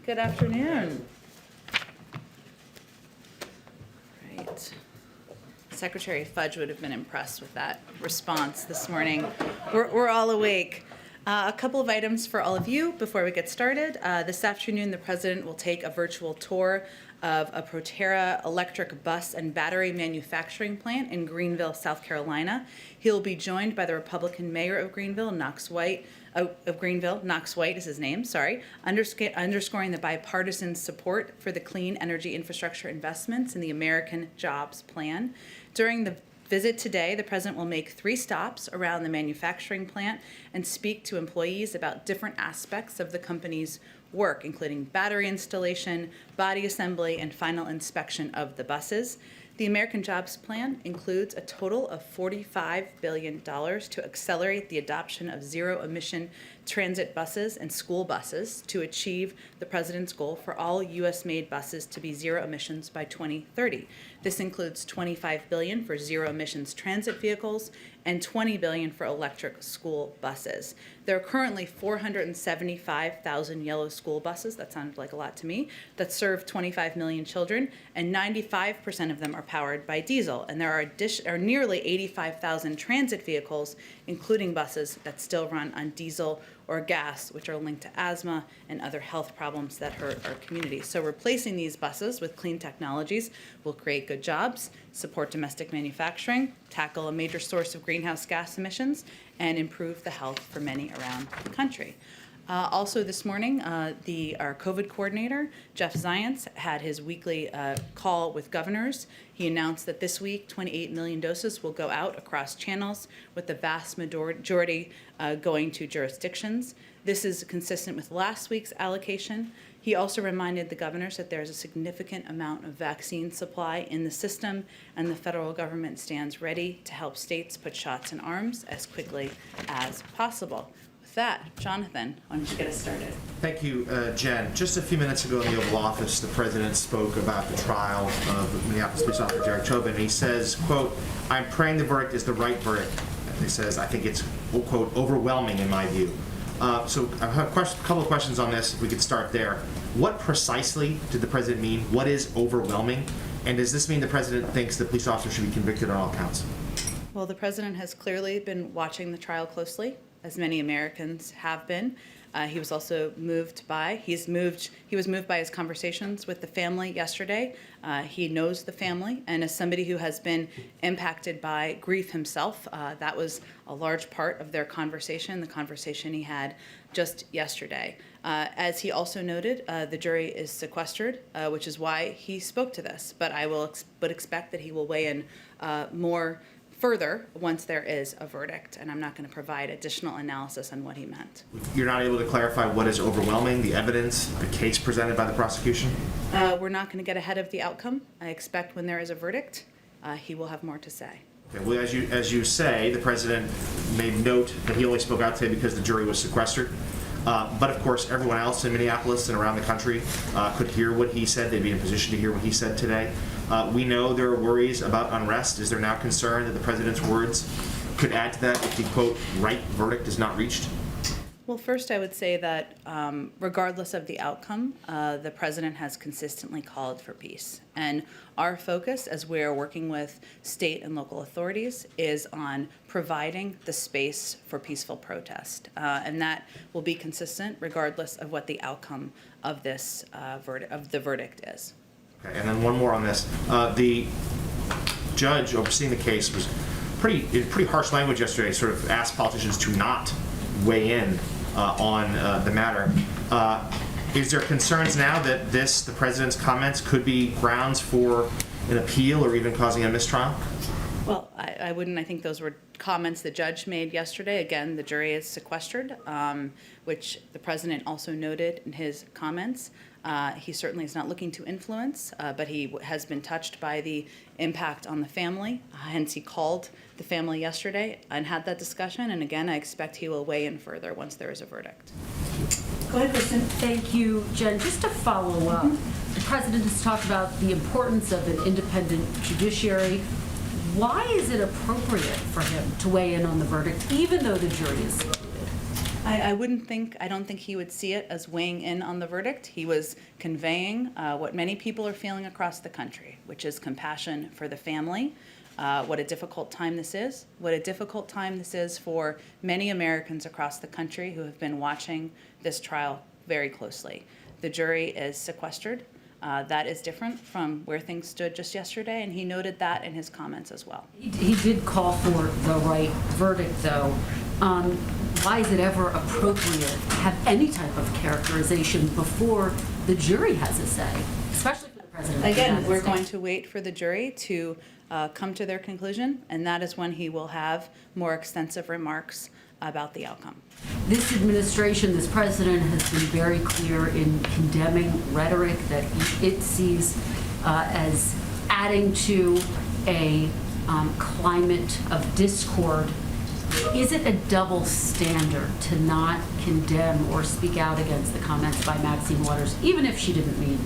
Good afternoon. Right. Secretary Fudge would have been impressed with that response this morning. We're all awake. A couple of items for all of you before we get started. This afternoon, the President will take a virtual tour of a Proterra electric bus and battery manufacturing plant in Greenville, South Carolina. He'll be joined by the Republican Mayor of Greenville, Knox White is his name, underscoring the bipartisan support for the clean energy infrastructure investments in the American Jobs Plan. During the visit today, the President will make 3 stops around the manufacturing plant and speak to employees about different aspects of the company's work, including battery installation, body assembly, and final inspection of the buses. The American Jobs Plan includes a total of $45 billion to accelerate the adoption of zero-emission transit buses and school buses to achieve the President's goal for all U.S.-made buses to be zero emissions by 2030. This includes $25 billion for zero-emissions transit vehicles and $20 billion for electric school buses. There are currently 475,000 yellow school buses, that sounded like a lot to me, that serve 25 million children, and 95% of them are powered by diesel. And there are nearly 85,000 transit vehicles, including buses, that still run on diesel or gas, which are linked to asthma and other health problems that hurt our community. So replacing these buses with clean technologies will create good jobs, support domestic manufacturing, tackle a major source of greenhouse gas emissions, and improve the health for many around the country. Also this morning, our COVID coordinator, Jeff Zients, had his weekly call with governors. He announced that this week, 28 million doses will go out across channels, with the vast majority going to jurisdictions. This is consistent with last week's allocation. He also reminded the governors that there is a significant amount of vaccine supply in the system, and the federal government stands ready to help states put shots in arms as quickly as possible. With that, Jonathan, why don't you get us started? Thank you, Jen. Just a few minutes ago in the Oval Office, the President spoke about the trial of Minneapolis police officer Derek Chauvin. He says, quote, "I'm praying the verdict is the right verdict." And he says, "I think it's, quote, overwhelming in my view." So I have a couple of questions on this. If we could start there. What precisely did the President mean? What is overwhelming? And does this mean the President thinks the police officer should be convicted on all counts? Well, the President has clearly been watching the trial closely, as many Americans have been. He was also moved by his conversations with the family yesterday. He knows the family, and as somebody who has been impacted by grief himself, that was a large part of their conversation, the conversation he had just yesterday. As he also noted, the jury is sequestered, which is why he spoke to this. But I would expect that he will weigh in more further once there is a verdict, and I'm not going to provide additional analysis on what he meant. You're not able to clarify what is overwhelming, the evidence, the case presented by the prosecution? We're not going to get ahead of the outcome. I expect when there is a verdict, he will have more to say. Okay, well, as you say, the President made note that he only spoke out today because the jury was sequestered. But of course, everyone else in Minneapolis and around the country could hear what he said. They'd be in a position to hear what he said today. We know there are worries about unrest. Is there now concern that the President's words could add to that if the, quote, right verdict is not reached? Well, first I would say that regardless of the outcome, the President has consistently called for peace. And our focus, as we are working with state and local authorities, is on providing the space for peaceful protest. And that will be consistent regardless of what the outcome of this verdict is. Okay, and then one more on this. The judge overseeing the case was in pretty harsh language yesterday, sort of asked politicians to not weigh in on the matter. Is there concerns now that the President's comments could be grounds for an appeal or even causing a mistrial? Well, I wouldn't. I think those were comments the judge made yesterday. Again, the jury is sequestered, which the President also noted in his comments. He certainly is not looking to influence, but he has been touched by the impact on the family. Hence, he called the family yesterday and had that discussion. And again, I expect he will weigh in further once there is a verdict. Go ahead, Kristen. Thank you, Jen. Just to follow up, the President has talked about the importance of an independent judiciary. Why is it appropriate for him to weigh in on the verdict, even though the jury is secluded? I don't think he would see it as weighing in on the verdict. He was conveying what many people are feeling across the country, which is compassion for the family. What a difficult time this is. What a difficult time this is for many Americans across the country who have been watching this trial very closely. The jury is sequestered. That is different from where things stood just yesterday, and he noted that in his comments as well. He did call for the right verdict, though. Why is it ever appropriate to have any type of characterization before the jury has a say, especially for the president of the Again, United we're States? going to wait for the jury to come to their conclusion, and that is when he will have more extensive remarks about the outcome. This administration, this president has been very clear in condemning rhetoric that it sees as adding to a climate of discord. Is it a double standard to not condemn or speak out against the comments by Maxine Waters, even if she didn't mean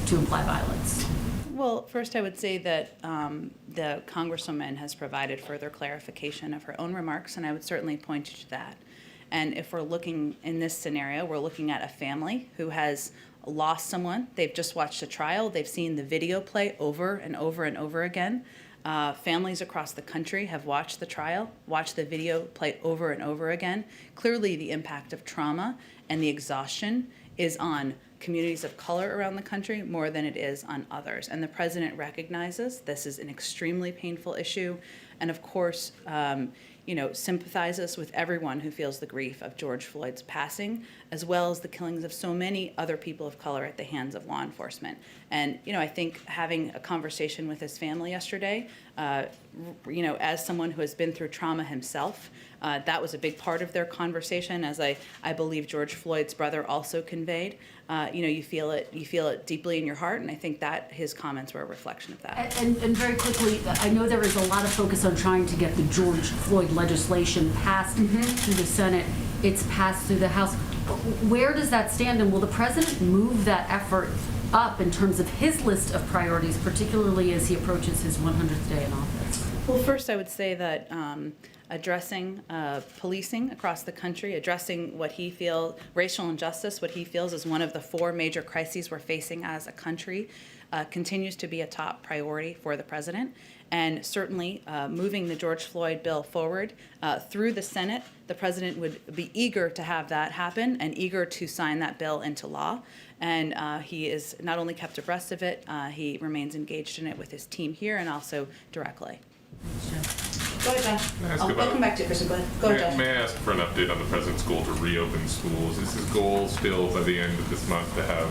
to imply violence? Well, first I would say that the Congresswoman has provided further clarification of her own remarks, and I would certainly point you to that. And if we're looking in this scenario, we're looking at a family who has lost someone. They've just watched a trial. They've seen the video play over and over and over again. Families across the country have watched the trial, watched the video play over and over again. Clearly, the impact of trauma and the exhaustion is on communities of color around the country more than it is on others. And the president recognizes this is an extremely painful issue, and of course, sympathizes with everyone who feels the grief of George Floyd's passing, as well as the killings of so many other people of color at the hands of law enforcement. And, I think having a conversation with his family yesterday, as someone who has been through trauma himself, that was a big part of their conversation, as I believe George Floyd's brother also conveyed. You feel it deeply in your heart, and I think that his comments were a reflection of that. And very quickly, I know there is a lot of focus on trying to get the George Floyd legislation passed through the Senate. It's passed through the House. Where does that stand, and will the president move that effort up in terms of his list of priorities, particularly as he approaches his 100th day in office? Well, first I would say that addressing policing across the country, addressing what he feels, racial injustice, what he feels is one of the 4 major crises we're facing as a country, continues to be a top priority for the president. And certainly moving the George Floyd bill forward through the Senate, the president would be eager to have that happen and eager to sign that bill into law. And he is not only kept abreast of it, he remains engaged in it with his team here and also directly. Go ahead, Josh. I'll come back to you, Kristen. Go ahead, Josh. May I ask for an update on the president's goal to reopen schools? Is his goal still by the end of this month to have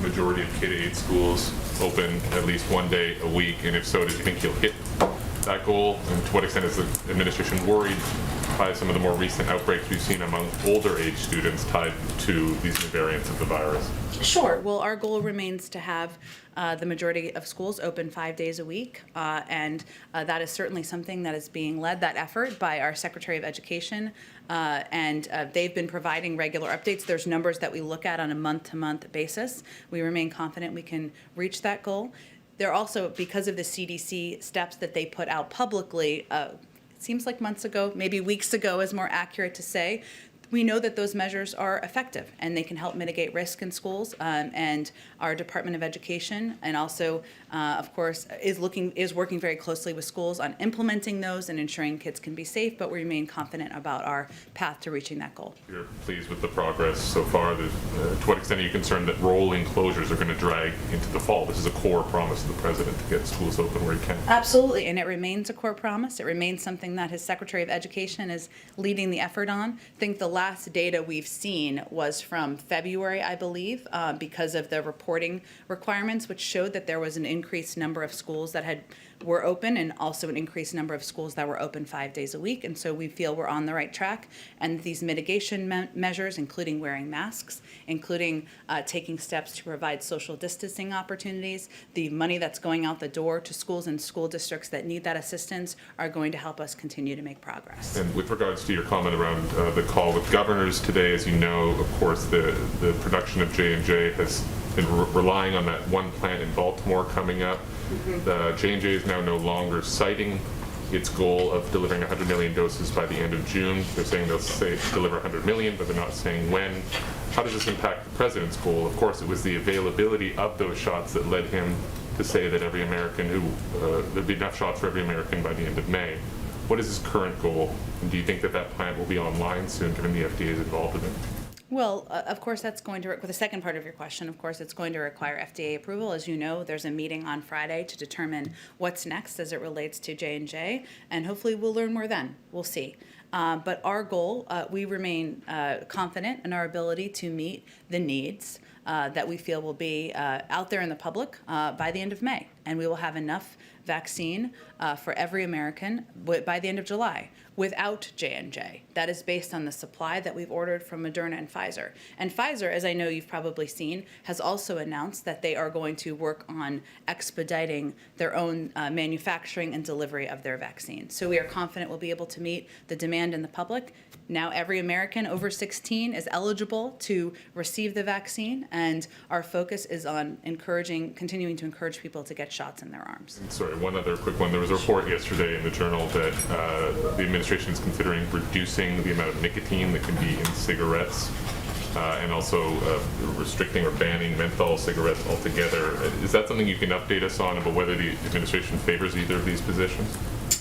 majority of K-8 schools open at least one day a week? And if so, does he think he'll hit that goal? And to what extent is the administration worried by some of the more recent outbreaks we've seen among older age students tied to these new variants of the virus? Sure. Well, our goal remains to have the majority of schools open 5 days a week, and that is certainly something that is being led, that effort, by our Secretary of Education, and they've been providing regular updates. There's numbers that we look at on a month-to-month basis. We remain confident we can reach that goal. They're also, because of the CDC steps that they put out publicly, it seems like months ago, maybe weeks ago is more accurate to say, we know that those measures are effective and they can help mitigate risk in schools, and our Department of Education and also, of course, is working very closely with schools on implementing those and ensuring kids can be safe, but we remain confident about our path to reaching that goal. You're pleased with the progress so far. To what extent are you concerned that rolling closures are going to drag into the fall? This is a core promise of the president to get schools open where he can. Absolutely, and it remains a core promise. It remains something that his Secretary of Education is leading the effort on. I think the last data we've seen was from February, I believe, because of the reporting requirements, which showed that there was an increased number of schools that were open and also an increased number of schools that were open 5 days a week. And so we feel we're on the right track. And these mitigation measures, including wearing masks, including taking steps to provide social distancing opportunities, the money that's going out the door to schools and school districts that need that assistance, are going to help us continue to make progress. And with regards to your comment around the call with governors today, as you know, of course, the production of J&J has been relying on that one plant in Baltimore coming up. The J&J is now no longer siting its goal of delivering 100 million doses by the end of June. They're saying they'll deliver 100 million, but they're not saying when. How does this impact the president's goal? Of course, it was the availability of those shots that led him to say that every American there'd be enough shots for every American by the end of May. What is his current goal? And do you think that that plant will be online soon, given the FDA is involved in it? Well, of course, that's going to, with the second part of your question, of course, it's going to require FDA approval. As you know, there's a meeting on Friday to determine what's next as it relates to J&J, and hopefully we'll learn more then. We'll see. But our goal, we remain confident in our ability to meet the needs that we feel will be out there in the public by the end of May. And we will have enough vaccine for every American by the end of July without J&J. That is based on the supply that we've ordered from Moderna and Pfizer. And Pfizer, as I know you've probably seen, has also announced that they are going to work on expediting their own manufacturing and delivery of their vaccine. So we are confident we'll be able to meet the demand in the public. Now every American over 16 is eligible to receive the vaccine, and our focus is on continuing to encourage people to get shots in their arms. Sorry, one other quick one. There was a report yesterday in the Journal that the administration is considering reducing the amount of nicotine that can be in cigarettes and also restricting or banning menthol cigarettes altogether. Is that something you can update us on about whether the administration favors either of these positions?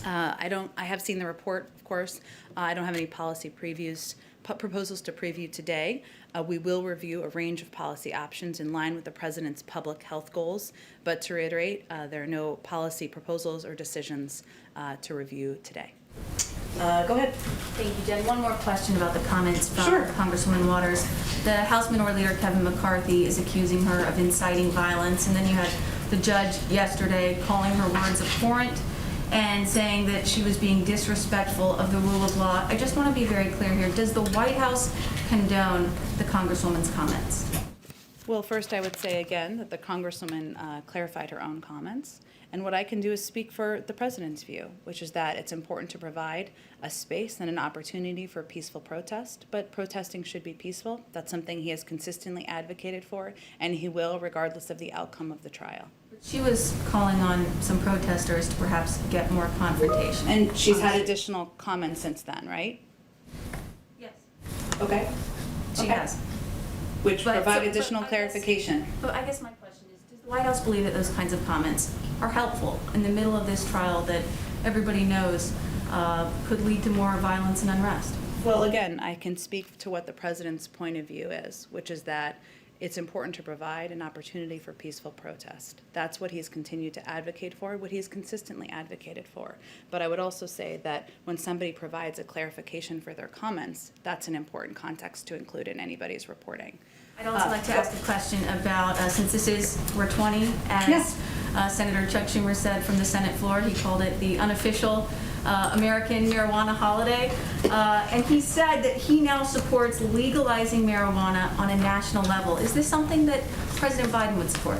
I have seen the report, of course. I don't have any policy proposals to preview today. We will review a range of policy options in line with the President's public health goals. But to reiterate, there are no policy proposals or decisions to review today. Go ahead. Thank you, Jen. One more question about the comments from Sure. Congresswoman Waters. The House Minority Leader Kevin McCarthy is accusing her of inciting violence, and then you had the judge yesterday calling her words abhorrent and saying that she was being disrespectful of the rule of law. I just want to be very clear here. Does the White House condone the Congresswoman's comments? Well, first I would say again that the Congresswoman clarified her own comments. And what I can do is speak for the President's view, which is that it's important to provide a space and an opportunity for peaceful protest, but protesting should be peaceful. That's something he has consistently advocated for, and he will, regardless of the outcome of the trial. She was calling on some protesters to perhaps get more confrontation. And she's had additional comments since then, right? Yes, Okay. she has. Which But- provide so- additional but I guess- clarification. But I guess my question is, does the White House believe that those kinds of comments are helpful in the middle of this trial that everybody knows could lead to more violence and unrest? Well, again, I can speak to what the President's point of view is, which is that it's important to provide an opportunity for peaceful protest. That's what he's continued to advocate for, what he's consistently advocated for. But I would also say that when somebody provides a clarification for their comments, that's an important context to include in anybody's reporting. I'd also like to ask a question about, since this is, we're 20, as Senator Chuck Schumer said from the Senate floor, he called it the unofficial American marijuana holiday. And he said that he now supports legalizing marijuana on a national level. Is this something that President Biden would support?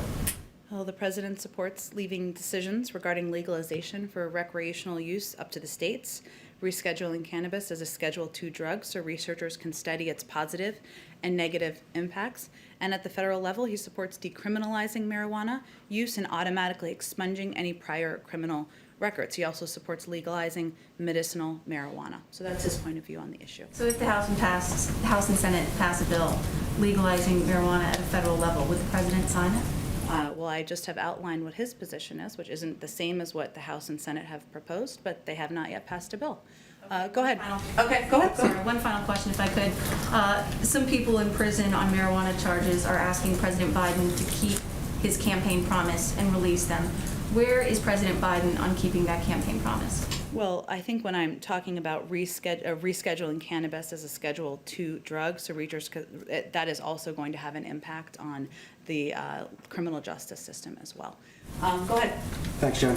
Well, the President supports leaving decisions regarding legalization for recreational use up to the states, rescheduling cannabis as a Schedule II drug so researchers can study its positive and negative impacts. And at the federal level, he supports decriminalizing marijuana use and automatically expunging any prior criminal records. He also supports legalizing medicinal marijuana. So that's his point of view on the issue. So if the House and Senate pass a bill legalizing marijuana at a federal level, would the President sign it? Well, I just have outlined what his position is, which isn't the same as what the House and Senate have proposed, but they have not yet passed a bill. Go ahead. Okay, go ahead. Sorry, one final question, if I could. Some people in prison on marijuana charges are asking President Biden to keep his campaign promise and release them. Where is President Biden on keeping that campaign promise? Well, I think when I'm talking about rescheduling cannabis as a Schedule II drug, so that is also going to have an impact on the criminal justice system as well. Go ahead. Thanks, Jen.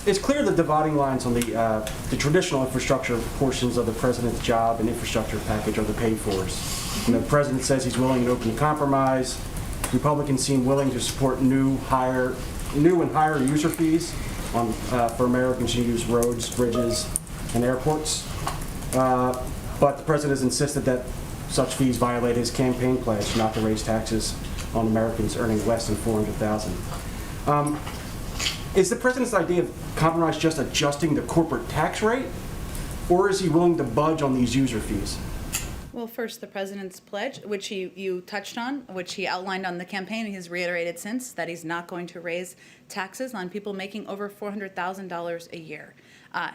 It's clear that dividing lines on the traditional infrastructure portions of the president's job and infrastructure package are the paid-fors. The president says he's willing and open to compromise. Republicans seem willing to support new and higher user fees for Americans who use roads, bridges, and airports. But the president has insisted that such fees violate his campaign pledge not to raise taxes on Americans earning less than $400,000. Is the president's idea of compromise just adjusting the corporate tax rate, or is he willing to budge on these user fees? Well, first, the president's pledge, which you touched on, which he outlined on the campaign, and he's reiterated since, that he's not going to raise taxes on people making over $400,000 a year.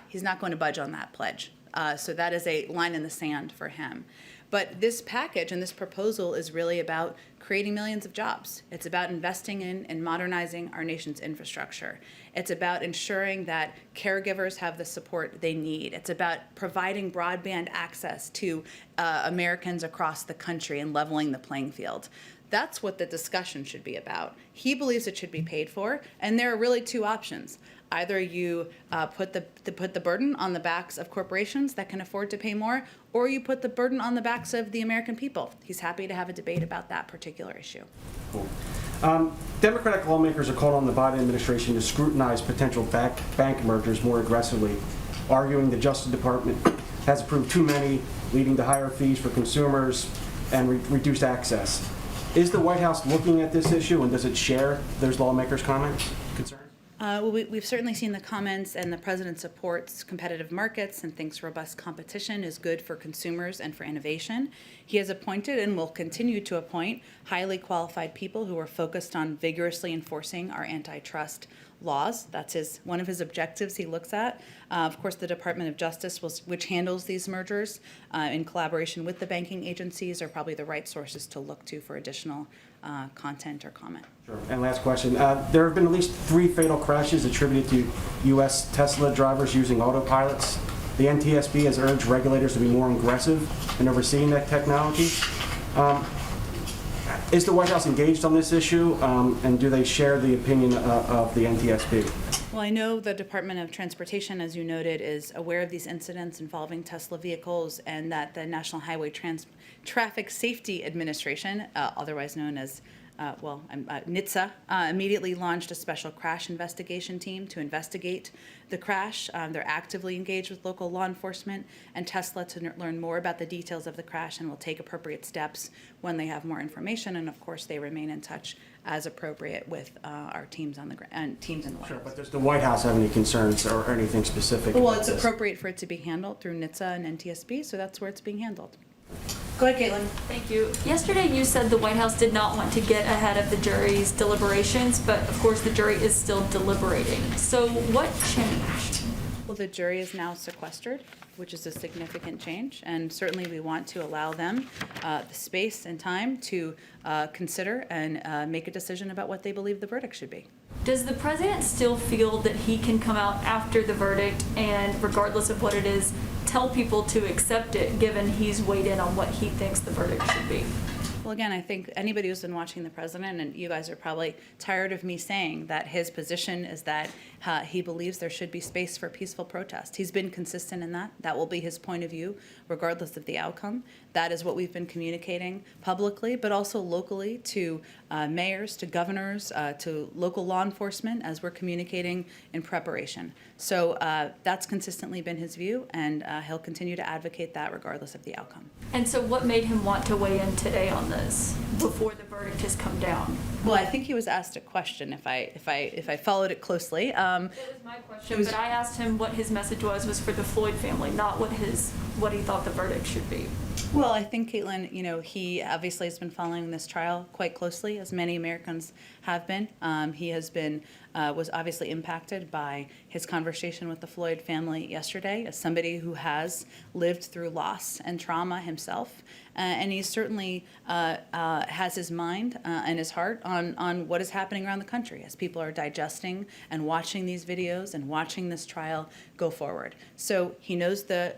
He's not going to budge on that pledge. So that is a line in the sand for him. But this package and this proposal is really about creating millions of jobs. It's about investing in and modernizing our nation's infrastructure. It's about ensuring that caregivers have the support they need. It's about providing broadband access to Americans across the country and leveling the playing field. That's what the discussion should be about. He believes it should be paid for, and there are really two options. Either you put the burden on the backs of corporations that can afford to pay more, or you put the burden on the backs of the American people. He's happy to have a debate about that particular issue. Cool. Democratic lawmakers are called on the Biden administration to scrutinize potential bank mergers more aggressively, arguing the Justice Department has approved too many, leading to higher fees for consumers and reduced access. Is the White House looking at this issue, and does it share those lawmakers' comments, concerns? Well, we've certainly seen the comments, and the president supports competitive markets and thinks robust competition is good for consumers and for innovation. He has appointed and will continue to appoint highly qualified people who are focused on vigorously enforcing our antitrust laws. That's one of his objectives he looks at. Of course, the Department of Justice, which handles these mergers in collaboration with the banking agencies, are probably the right sources to look to for additional content or comment. Sure. And last question. There have been at least 3 fatal crashes attributed to U.S. Tesla drivers using autopilots. The NTSB has urged regulators to be more aggressive in overseeing that technology. Is the White House engaged on this issue, and do they share the opinion of the NTSB? Well, I know the Department of Transportation, as you noted, is aware of these incidents involving Tesla vehicles, and that the National Highway Traffic Safety Administration, otherwise known as NHTSA, immediately launched a special crash investigation team to investigate the crash. They're actively engaged with local law enforcement and Tesla to learn more about the details of the crash, and will take appropriate steps when they have more information. And of course, they remain in touch as appropriate with our teams on the ground and teams in the White Sure, House. but does the White House have any concerns or anything specific? Well, about it's this? appropriate for it to be handled through NHTSA and NTSB, so that's where it's being handled. Go ahead, Caitlin. Thank you. Yesterday you said the White House did not want to get ahead of the jury's deliberations, but of course the jury is still deliberating. So what changed? Well, the jury is now sequestered, which is a significant change, and certainly we want to allow them the space and time to consider and make a decision about what they believe the verdict should be. Does the president still feel that he can come out after the verdict and, regardless of what it is, tell people to accept it, given he's weighed in on what he thinks the verdict should be? Well, again, I think anybody who's been watching the president, and you guys are probably tired of me saying that his position is that he believes there should be space for peaceful protest. He's been consistent in that. That will be his point of view, regardless of the outcome. That is what we've been communicating publicly, but also locally to mayors, to governors, to local law enforcement, as we're communicating in preparation. So that's consistently been his view, and he'll continue to advocate that regardless of the outcome. And so what made him want to weigh in today on this before the verdict has come down? Well, I think he was asked a question, if I followed it closely. That was my question, but I asked him what his message was for the Floyd family, not what he thought the verdict should be. Well, I think, Caitlin, he obviously has been following this trial quite closely, as many Americans have been. He has been, was obviously impacted by his conversation with the Floyd family yesterday, as somebody who has lived through loss and trauma himself. And he certainly has his mind and his heart on what is happening around the country as people are digesting and watching these videos and watching this trial go forward. So he knows the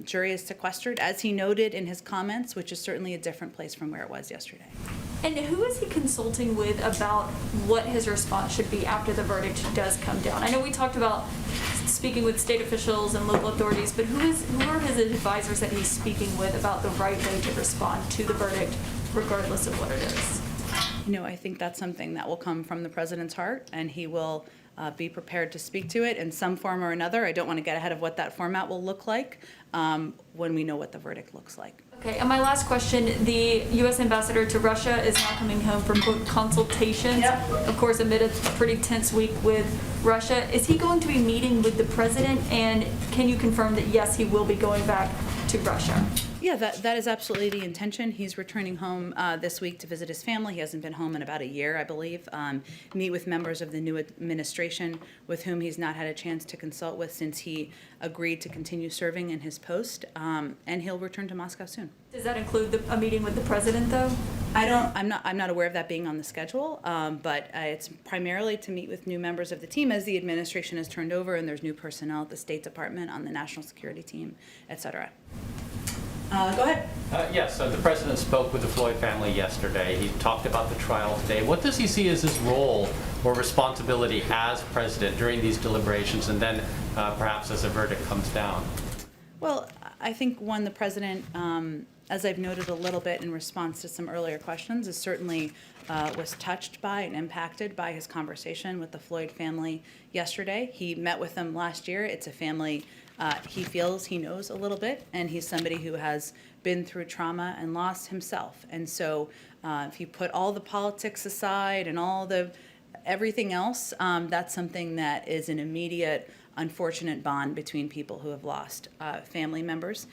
jury is sequestered, as he noted in his comments, which is certainly a different place from where it was yesterday. And who is he consulting with about what his response should be after the verdict does come down? I know we talked about speaking with state officials and local authorities, but who are his advisors that he's speaking with about the right way to respond to the verdict, regardless of what it is? I think that's something that will come from the president's heart, and he will be prepared to speak to it in some form or another. I don't want to get ahead of what that format will look like when we know what the verdict looks like. Okay, and my last question, the U.S. ambassador to Russia is now coming home from consultations. Yep. Of course, amid a pretty tense week with Russia. Is he going to be meeting with the president? And can you confirm that, yes, he will be going back to Russia? Yeah, that is absolutely the intention. He's returning home this week to visit his family. He hasn't been home in about a year, I believe. Meet with members of the new administration with whom he's not had a chance to consult with since he agreed to continue serving in his post. And he'll return to Moscow soon. Does that include a meeting with the president, though? I'm not aware of that being on the schedule, but it's primarily to meet with new members of the team as the administration is turned over and there's new personnel at the State Department, on the national security team, et cetera. Go ahead. Yes, the president spoke with the Floyd family yesterday. He talked about the trial today. What does he see as his role or responsibility as president during these deliberations and then perhaps as a verdict comes down? Well, I think one, the president, as I've noted a little bit in response to some earlier questions, is certainly was touched by and impacted by his conversation with the Floyd family yesterday. He met with them last year. It's a family he feels he knows a little bit, and he's somebody who has been through trauma and loss himself. And so if you put all the politics aside and everything else, that's something that is an immediate, unfortunate bond between people who have lost family members.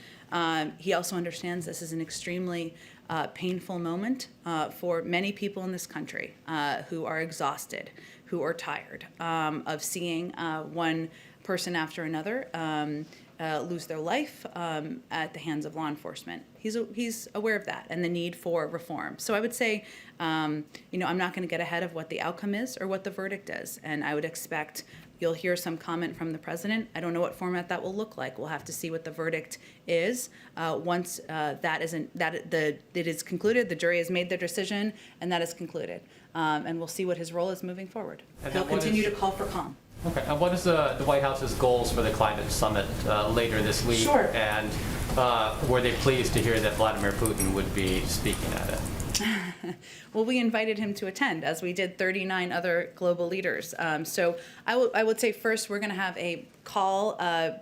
He also understands this is an extremely painful moment for many people in this country who are exhausted, who are tired of seeing one person after another lose their life at the hands of law enforcement. He's aware of that and the need for reform. So I would say, I'm not going to get ahead of what the outcome is or what the verdict is, and I would expect you'll hear some comment from the president. I don't know what format that will look like. We'll have to see what the verdict is once it is concluded. The jury has made their decision, and that is concluded. And we'll see what his role is moving forward. And He'll continue to call for calm. Okay, and what is the White House's goals for the climate summit later this week? Sure. And were they pleased to hear that Vladimir Putin would be speaking at it? Well, we invited him to attend, as we did 39 other global leaders. So I would say first we're going to have a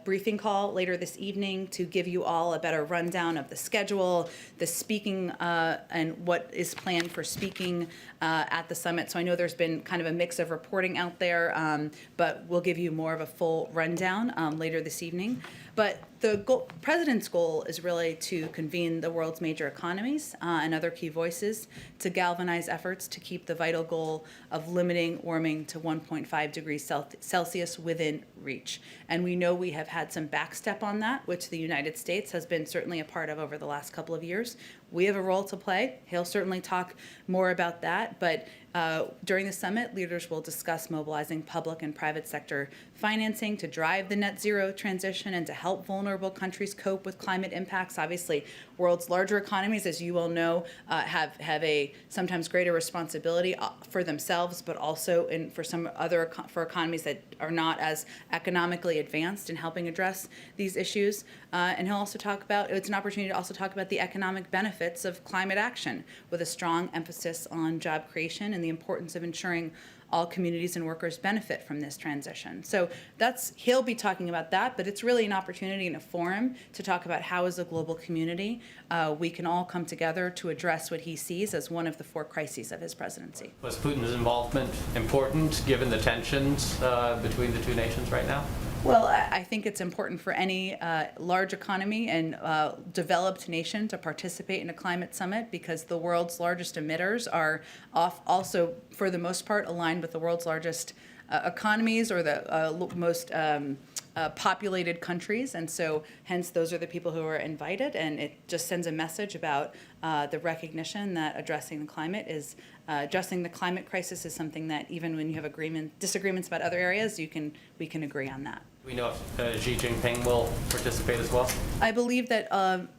briefing call later this evening to give you all a better rundown of the schedule, the speaking, and what is planned for speaking at the summit. So I know there's been kind of a mix of reporting out there, but we'll give you more of a full rundown later this evening. But the president's goal is really to convene the world's major economies and other key voices to galvanize efforts to keep the vital goal of limiting warming to 1.5 degrees Celsius within reach. And we know we have had some backstep on that, which the United States has been certainly a part of over the last couple of years. We have a role to play. He'll certainly talk more about that, but during the summit, leaders will discuss mobilizing public and private sector financing to drive the net zero transition and to help vulnerable countries cope with climate impacts. Obviously, world's larger economies, as you all know, have a sometimes greater responsibility for themselves, but also for economies that are not as economically advanced in helping address these issues. And he'll also it's an opportunity to also talk about the economic benefits of climate action with a strong emphasis on job creation and the importance of ensuring all communities and workers benefit from this transition. So he'll be talking about that, but it's really an opportunity and a forum to talk about how as a global community we can all come together to address what he sees as one of the 4 crises of his presidency. Was Putin's involvement important given the tensions between the two nations right now? Well, I think it's important for any large economy and developed nation to participate in a climate summit because the world's largest emitters are also, for the most part, aligned with the world's largest economies or the most populated countries. And so hence those are the people who are invited. And it just sends a message about the recognition that addressing the climate crisis is something that even when you have disagreements about other areas, we can agree on that. We know if Xi Jinping will participate as well? I believe that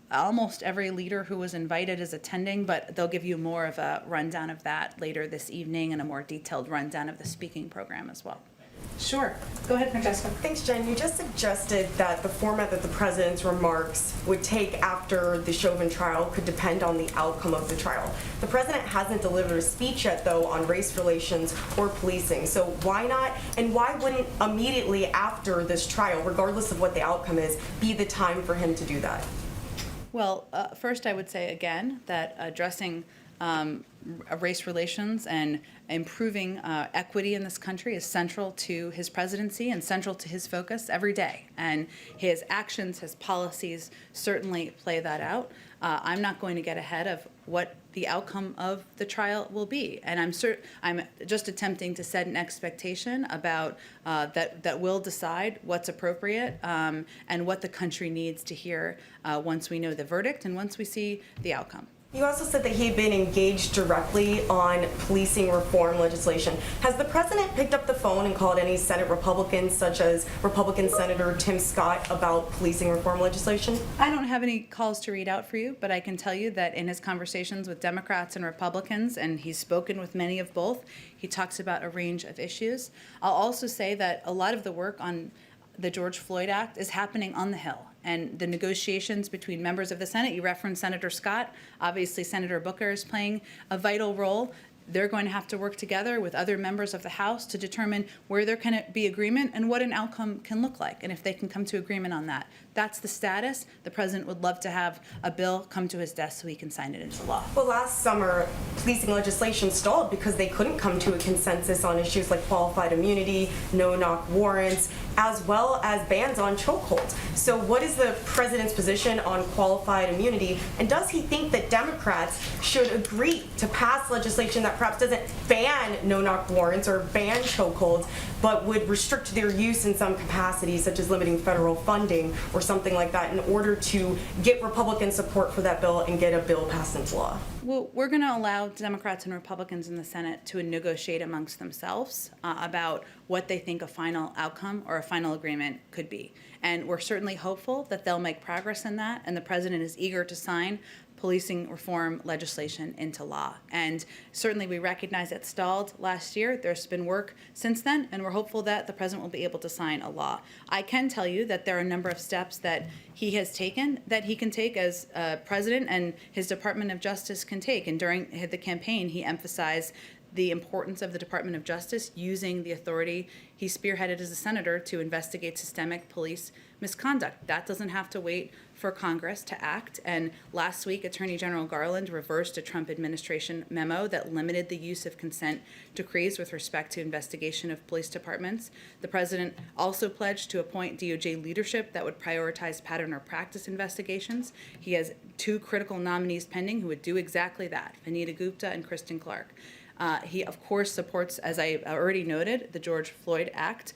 almost every leader who was invited is attending, but they'll give you more of a rundown of that later this evening and a more detailed rundown of the speaking program as well. Sure. Go ahead, Francesca. Thanks, Jen. You just suggested that the format that the president's remarks would take after the Chauvin trial could depend on the outcome of the trial. The president hasn't delivered a speech yet, though, on race relations or policing. So why not, and why wouldn't immediately after this trial, regardless of what the outcome is, be the time for him to do that? Well, first I would say again that addressing race relations and improving equity in this country is central to his presidency and central to his focus every day. And his actions, his policies certainly play that out. I'm not going to get ahead of what the outcome of the trial will be, and I'm just attempting to set an expectation about that we'll decide what's appropriate and what the country needs to hear once we know the verdict and once we see the outcome. You also said that he had been engaged directly on policing reform legislation. Has the president picked up the phone and called any Senate Republicans, such as Republican Senator Tim Scott, about policing reform legislation? I don't have any calls to read out for you, but I can tell you that in his conversations with Democrats and Republicans, and he's spoken with many of both, he talks about a range of issues. I'll also say that a lot of the work on the George Floyd Act is happening on the Hill. And the negotiations between members of the Senate, you referenced Senator Scott, obviously Senator Booker is playing a vital role. They're going to have to work together with other members of the House to determine where there can be agreement and what an outcome can look like, and if they can come to agreement on that. That's the status. The president would love to have a bill come to his desk so he can sign it into law. Well, last summer, policing legislation stalled because they couldn't come to a consensus on issues like qualified immunity, no-knock warrants, as well as bans on chokeholds. So what is the president's position on qualified immunity, and does he think that Democrats should agree to pass legislation that perhaps doesn't ban no-knock warrants or ban chokeholds, but would restrict their use in some capacity, such as limiting federal funding or something like that, in order to get Republican support for that bill and get a bill passed into law? Well, we're going to allow Democrats and Republicans in the Senate to negotiate amongst themselves about what they think a final outcome or a final agreement could be. And we're certainly hopeful that they'll make progress in that, and the president is eager to sign policing reform legislation into law. And certainly we recognize it stalled last year. There's been work since then, and we're hopeful that the president will be able to sign a law. I can tell you that there are a number of steps that he has taken that he can take as president and his Department of Justice can take. And during the campaign, he emphasized the importance of the Department of Justice using the authority he spearheaded as a senator to investigate systemic police misconduct. That doesn't have to wait for Congress to act. And last week, Attorney General Garland reversed a Trump administration memo that limited the use of consent decrees with respect to investigation of police departments. The president also pledged to appoint DOJ leadership that would prioritize pattern or practice investigations. He has 2 critical nominees pending who would do exactly that, Vanita Gupta and Kristen Clark. He, of course, supports, as I already noted, the George Floyd Act.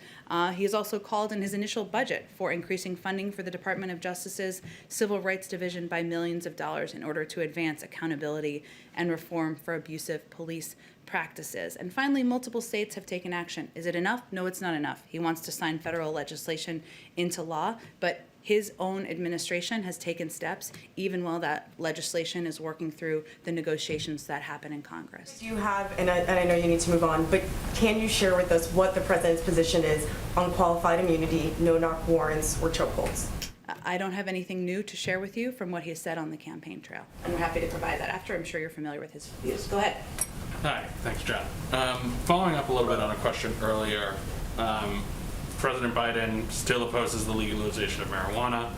He has also called in his initial budget for increasing funding for the Department of Justice's Civil Rights Division by millions of dollars in order to advance accountability and reform for abusive police practices. And finally, multiple states have taken action. Is it enough? No, it's not enough. He wants to sign federal legislation into law, but his own administration has taken steps even while that legislation is working through the negotiations that happen in Congress. Do you have, and I know you need to move on, but can you share with us what the president's position is on qualified immunity, no-knock warrants, or chokeholds? I don't have anything new to share with you from what he has said on the campaign trail. I'm happy to provide that after. I'm sure you're familiar with his views. Go ahead. Hi, thanks, Jen. Following up a little bit on a question earlier, President Biden still opposes the legalization of marijuana.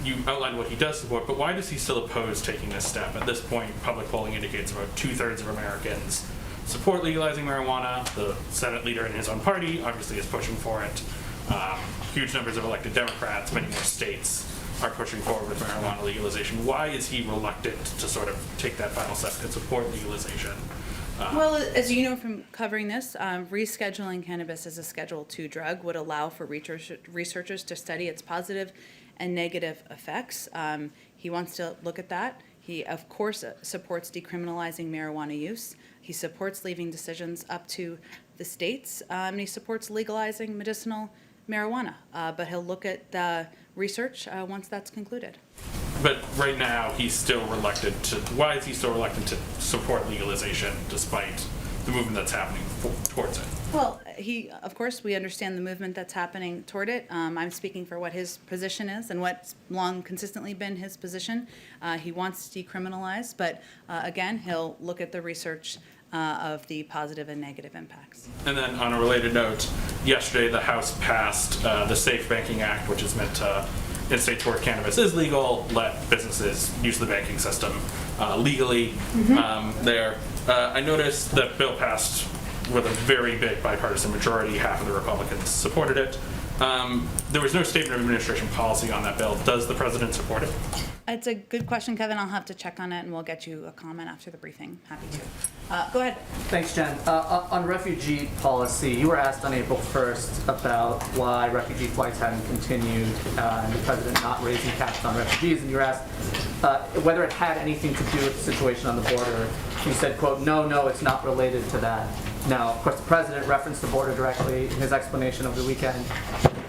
You outlined what he does support, but why does he still oppose taking this step? At this point, public polling indicates about 2/3 of Americans support legalizing marijuana. The Senate leader in his own party obviously is pushing for it. Huge numbers of elected Democrats, many more states are pushing forward with marijuana legalization. Why is he reluctant to sort of take that final step and support legalization? Well, as you know from covering this, rescheduling cannabis as a Schedule II drug would allow for researchers to study its positive and negative effects. He wants to look at that. He, of course, supports decriminalizing marijuana use. He supports leaving decisions up to the states, and he supports legalizing medicinal marijuana. But he'll look at the research once that's concluded. But right now, he's still reluctant to. Why is he still reluctant to support legalization, despite the movement that's happening towards it. Well, of course, we understand the movement that's happening toward it. I'm speaking for what his position is and what's long consistently been his position. He wants to decriminalize, but again, he'll look at the research of the positive and negative impacts. And then on a related note, yesterday the House passed the Safe Banking Act, which is meant to, in states where cannabis is legal, let businesses use the banking system legally there. I noticed that bill passed with a very big bipartisan majority. Half of the Republicans supported it. There was no statement of administration policy on that bill. Does the president support it? It's a good question, Kevin. I'll have to check on it, and we'll get you a comment after the briefing. Happy to. Go ahead. Thanks, Jen. On refugee policy, you were asked on April 1st about why refugee flights hadn't continued and the president not raising caps on refugees, and you were asked whether it had anything to do with the situation on the border. You said, quote, no, it's not related to that. Now, of course, the president referenced the border directly in his explanation over the weekend.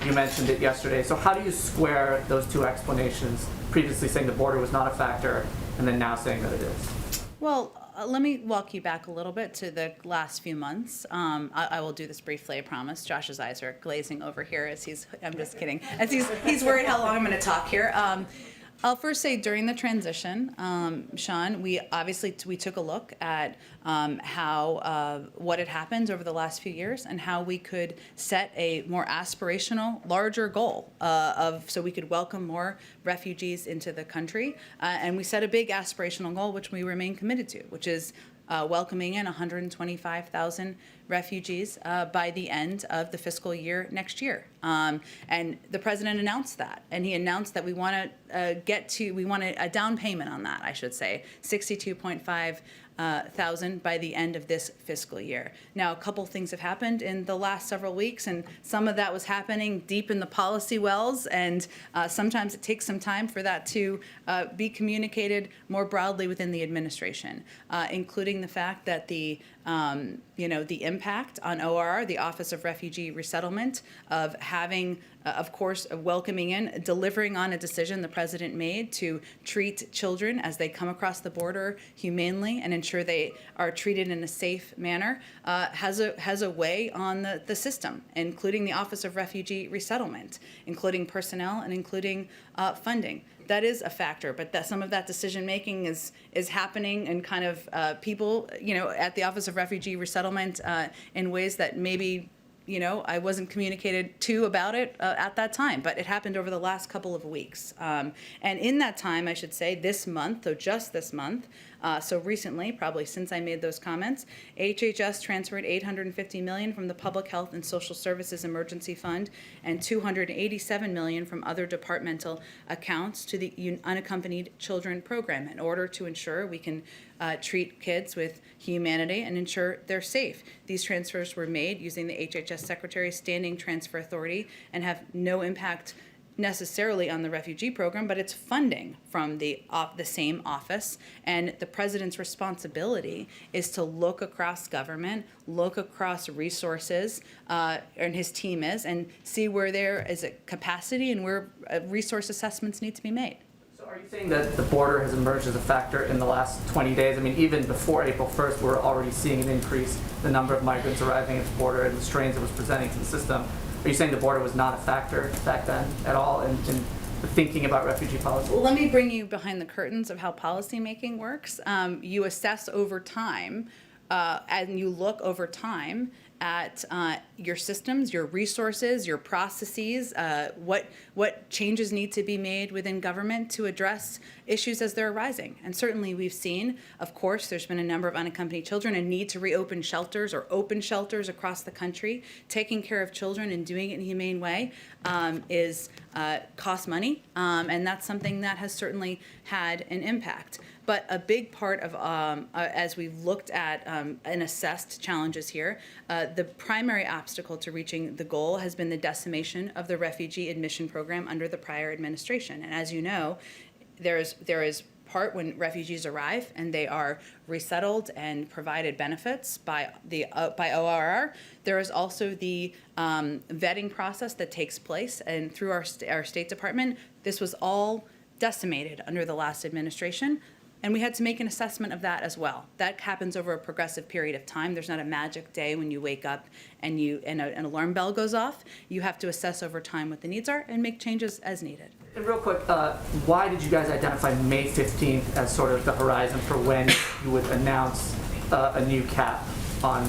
You mentioned it yesterday. So how do you square those two explanations, previously saying the border was not a factor and then now saying that it is? Well, let me walk you back a little bit to the last few months. I will do this briefly, I promise. Josh's eyes are glazing over here as I'm just kidding, as he's worried how long I'm going to talk here. I'll first say during the transition, Sean, we took a look at what had happened over the last few years and how we could set a more aspirational, larger goal so we could welcome more refugees into the country. And we set a big aspirational goal, which we remain committed to, which is welcoming in 125,000 refugees by the end of the fiscal year next year. And the president announced that, and he announced that we want a down payment on that, I should say, 62.5 thousand by the end of this fiscal year. Now, a couple things have happened in the last several weeks, and some of that was happening deep in the policy wells, and sometimes it takes some time for that to be communicated more broadly within the administration, including the fact that the impact on ORR, the Office of Refugee Resettlement, of having, of course, welcoming in, delivering on a decision the president made to treat children as they come across the border humanely and ensure they are treated in a safe manner, has a way on the system, including the Office of Refugee Resettlement, including personnel and including funding. That is a factor, but that some of that decision making is happening and kind of people, at the Office of Refugee Resettlement in ways that maybe, I wasn't communicated to about it at that time, but it happened over the last couple of weeks. And in that time, I should say, this month, so just this month, so recently, probably since I made those comments, HHS transferred $850 million from the Public Health and Social Services Emergency Fund and $287 million from other departmental accounts to the Unaccompanied Children Program in order to ensure we can treat kids with humanity and ensure they're safe. These transfers were made using the HHS Secretary's Standing Transfer Authority and have no impact necessarily on the refugee program, but it's funding from the same office. And the president's responsibility is to look across government, look across resources, and his team is, and see where there is a capacity and where resource assessments need to be made. So are you saying that the border has emerged as a factor in the last 20 days? I mean, even before April 1st, we're already seeing an increase in the number of migrants arriving at the border and the strains it was presenting to the system. Are you saying the border was not a factor back then at all in thinking about refugee policy? Well, let me bring you behind the curtains of how policymaking works. You assess over time, and you look over time at your systems, your resources, your processes, what changes need to be made within government to address issues as they're arising. And certainly we've seen, of course, there's been a number of unaccompanied children and need to reopen shelters or open shelters across the country. Taking care of children and doing it in a humane way costs money, and that's something that has certainly had an impact. But a big part of, as we've looked at and assessed challenges here, the primary obstacle to reaching the goal has been the decimation of the refugee admission program under the prior administration. And as you know, there is part when refugees arrive and they are resettled and provided benefits by ORR. There is also the vetting process that takes place, and through our State Department, this was all decimated under the last administration. And we had to make an assessment of that as well. That happens over a progressive period of time. There's not a magic day when you wake up and an alarm bell goes off. You have to assess over time what the needs are and make changes as needed. And real quick, why did you guys identify May 15th as sort of the horizon for when you would announce a new cap on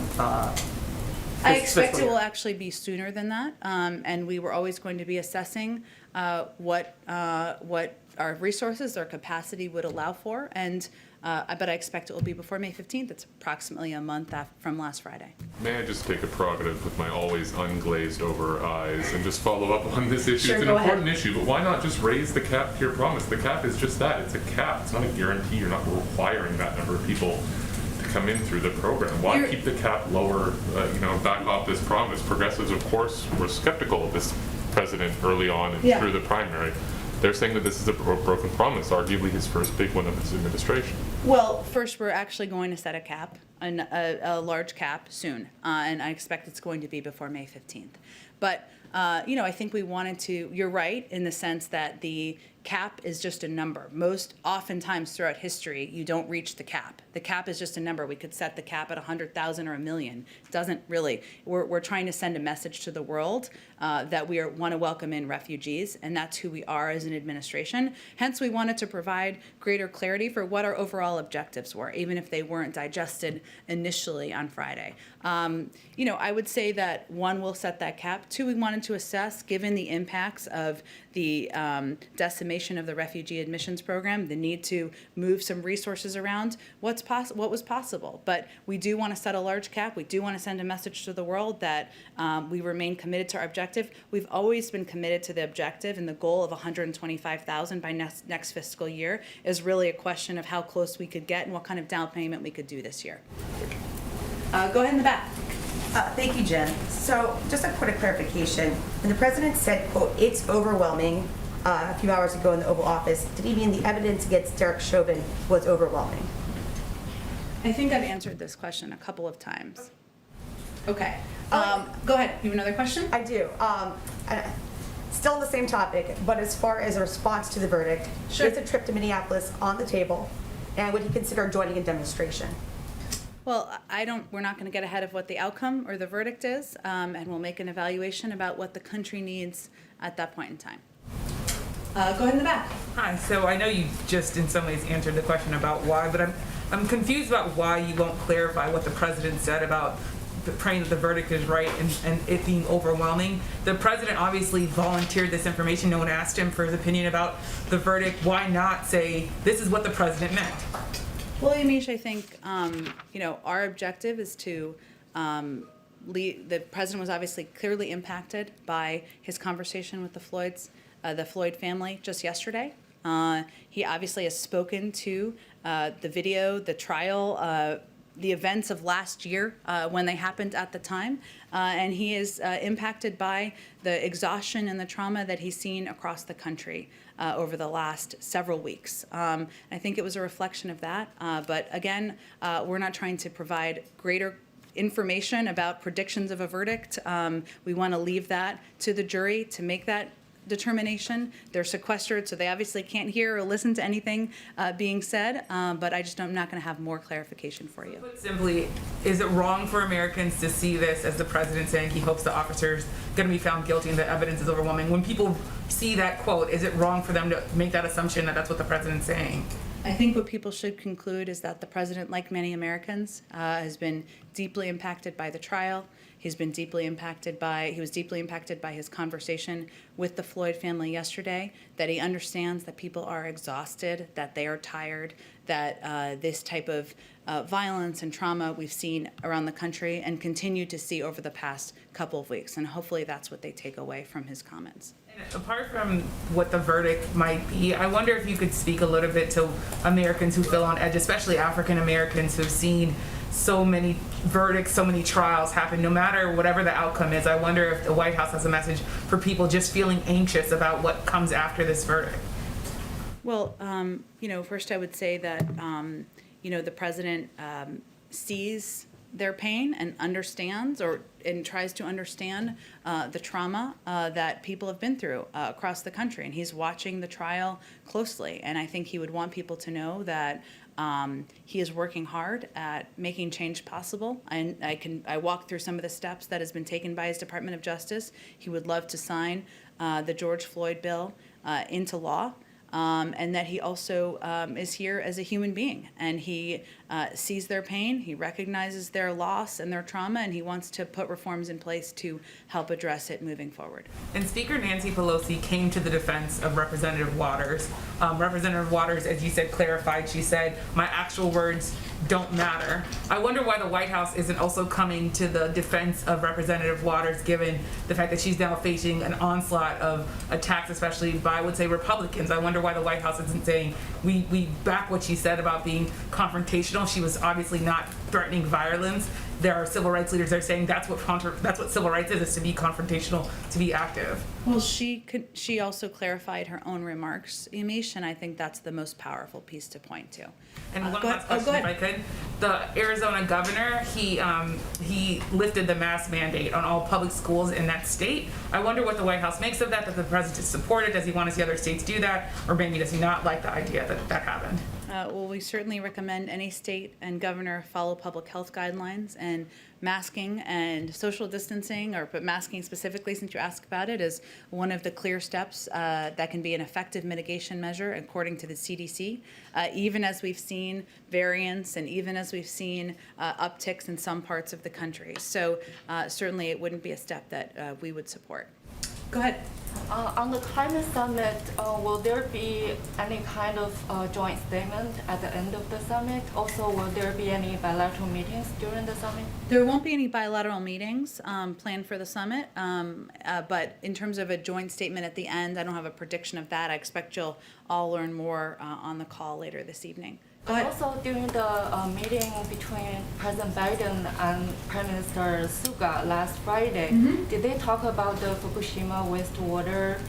I this expect fiscal it will year? actually be sooner than that, and we were always going to be assessing what our resources, our capacity would allow for, but I expect it will be before May 15th. It's approximately a month from last Friday. May I just take a prerogative with my always unglazed over eyes and just follow up on this issue? Sure, It's an go ahead. important issue, but why not just raise the cap to your promise? The cap is just that. It's a cap. It's not a guarantee. You're not requiring that number of people to come in through the program. Why You're- keep the cap lower, back off this promise? Progressives, of course, were skeptical of this president early on and Yeah. through the primary. They're saying that this is a broken promise, arguably his first big one of his administration. Well, first, we're actually going to set a cap, a large cap soon, and I expect it's going to be before May 15th. But, I think we wanted to, you're right, in the sense that the cap is just a number. Oftentimes throughout history, you don't reach the cap. The cap is just a number. We could set the cap at 100,000 or 1 million. It doesn't really. We're trying to send a message to the world that we want to welcome in refugees, and that's who we are as an administration. Hence, we wanted to provide greater clarity for what our overall objectives were, even if they weren't digested initially on Friday. I would say that, one, we'll set that cap. Two, we wanted to assess, given the impacts of the decimation of the refugee admissions program, the need to move some resources around, what was possible. But we do want to set a large cap. We do want to send a message to the world that we remain committed to our objective. We've always been committed to the objective, and the goal of 125,000 by next fiscal year is really a question of how close we could get and what kind of down payment we could do this year. Go ahead in the back. Thank you, Jen. So just a quick clarification. When the president said, quote, "it's overwhelming," a few hours ago in the Oval Office, did he mean the evidence against Derek Chauvin was overwhelming? I think I've answered this question a couple of times. Okay. Go ahead. You have another question? I do. Still on the same topic, but as far as a response to the verdict, Sure. is a trip to Minneapolis on the table, and would he consider joining a demonstration? Well, we're not going to get ahead of what the outcome or the verdict is, and we'll make an evaluation about what the country needs at that point in time. Go ahead in the back. Hi, so I know you just in some ways answered the question about why, but I'm confused about why you won't clarify what the president said about praying that the verdict is right and it being overwhelming. The president obviously volunteered this information. No one asked him for his opinion about the verdict. Why not say, this is what the president meant? Well, Yamiche, I think, our objective is to the president was obviously clearly impacted by his conversation with the Floyd family just yesterday. He obviously has spoken to the video, the trial, the events of last year when they happened at the time, and he is impacted by the exhaustion and the trauma that he's seen across the country over the last several weeks. I think it was a reflection of that, but again, we're not trying to provide greater information about predictions of a verdict. We want to leave that to the jury to make that determination. They're sequestered, so they obviously can't hear or listen to anything being said, but I'm not going to have more clarification for you. Put simply, is it wrong for Americans to see this as the president saying he hopes the officer's going to be found guilty and the evidence is overwhelming? When people see that quote, is it wrong for them to make that assumption that that's what the president's saying? I think what people should conclude is that the president, like many Americans, has been deeply impacted by the trial. He was deeply impacted by his conversation with the Floyd family yesterday, that he understands that people are exhausted, that they are tired, that this type of violence and trauma we've seen around the country and continue to see over the past couple of weeks. And hopefully that's what they take away from his comments. Apart from what the verdict might be, I wonder if you could speak a little bit to Americans who feel on edge, especially African Americans who've seen so many verdicts, so many trials happen, no matter whatever the outcome is. I wonder if the White House has a message for people just feeling anxious about what comes after this verdict. Well, first I would say that, the president sees their pain and understands and tries to understand the trauma that people have been through across the country. And he's watching the trial closely. And I think he would want people to know that He is working hard at making change possible, and I walked through some of the steps that has been taken by his Department of Justice. He would love to sign the George Floyd bill into law. And that he also is here as a human being, and he sees their pain, he recognizes their loss and their trauma, and he wants to put reforms in place to help address it moving forward. And Speaker Nancy Pelosi came to the defense of Representative Waters. Representative Waters, as you said, clarified, she said, my actual words don't matter. I wonder why the White House isn't also coming to the defense of Representative Waters, given the fact that she's now facing an onslaught of attacks, especially by, I would say, Republicans. I wonder why the White House isn't saying, we back what she said about being confrontational. She was obviously not threatening violence. There are civil rights leaders that are saying that's what civil rights is to be confrontational, to be active. Well, she also clarified her own remarks, Yamiche, and I think that's the most powerful piece to point to. And one go last ahead. question, if I could. The Arizona governor, he lifted the mask mandate on all public schools in that state. I wonder what the White House makes of that the president supported. Does he want to see other states do that? Or maybe does he not like the idea that that happened? Well, we certainly recommend any state and governor follow public health guidelines, and masking and social distancing, but masking specifically, since you asked about it, is one of the clear steps that can be an effective mitigation measure according to the CDC, even as we've seen variants and even as we've seen upticks in some parts of the country. So certainly it wouldn't be a step that we would support. Go ahead. On the climate summit, will there be any kind of joint statement at the end of the summit? Also, will there be any bilateral meetings during the summit? There won't be any bilateral meetings planned for the summit, but in terms of a joint statement at the end, I don't have a prediction of that. I expect you'll all learn more on the call later this evening. Go ahead. Also, during the meeting between President Biden and Prime Minister Suga last Friday, did they talk about the Fukushima wastewater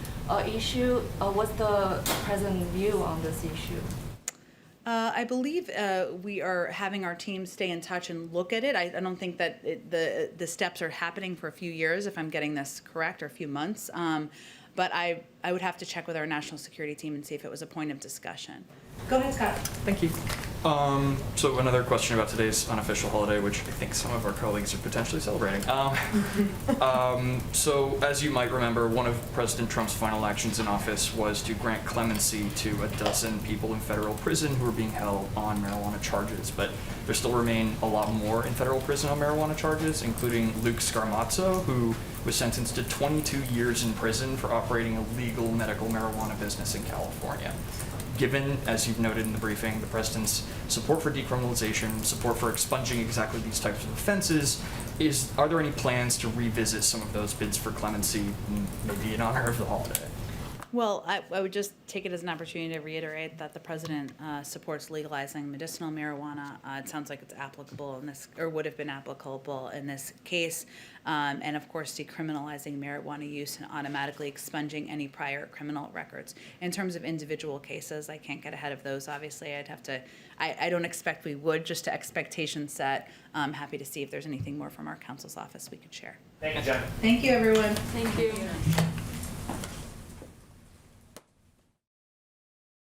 issue? What's the president's view on this issue? I believe we are having our team stay in touch and look at it. I don't think that the steps are happening for a few years, if I'm getting this correct, or a few months. But I would have to check with our national security team and see if it was a point of discussion. Go ahead, Scott. Thank you. So another question about today's unofficial holiday, which I think some of our colleagues are potentially celebrating. So as you might remember, one of President Trump's final actions in office was to grant clemency to a dozen people in federal prison who were being held on marijuana charges. But there still remain a lot more in federal prison on marijuana charges, including Luke Scarmazzo, who was sentenced to 22 years in prison for operating a legal medical marijuana business in California. Given, as you've noted in the briefing, the president's support for decriminalization, support for expunging exactly these types of offenses, are there any plans to revisit some of those bids for clemency, maybe in honor of the holiday? Well, I would just take it as an opportunity to reiterate that the president supports legalizing medicinal marijuana. It sounds like it's applicable in this, or would have been applicable in this case. And of course, decriminalizing marijuana use and automatically expunging any prior criminal records. In terms of individual cases, I can't get ahead of those, obviously. I'd have to, I don't expect we would, just to expectation set. I'm happy to see if there's anything more from our counsel's office we could share. Thank you, Jen. Thank you, everyone. Thank you.